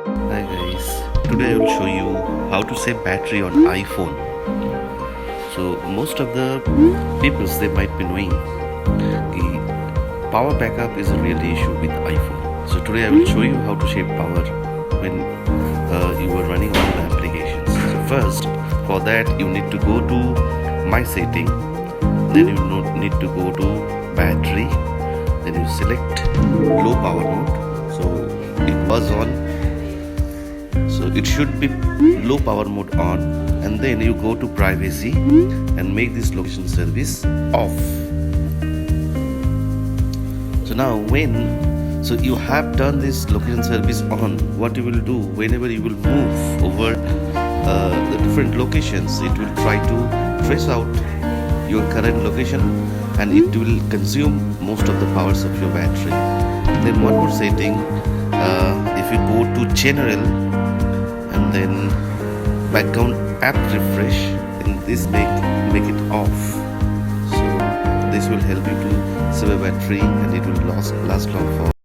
Hi guys, today I will show you how to save battery on iPhone. So most of the peoples they might be knowing the power backup is a real issue with iPhone. So today I will show you how to save power when you are running all the applications. So first for that you need to go to my setting, then you need to go to battery, then you select low power mode. So it was on, so it should be low power mode on, and then you go to privacy and make this location service off. So now so you have done this location service on, what you will do whenever you will move over the different locations, it will try to trace out your current location and it will consume most of the powers of your battery. Then one more setting, if you go to general and then background app refresh, and this make it off. So this will help you to save a battery and it will last long for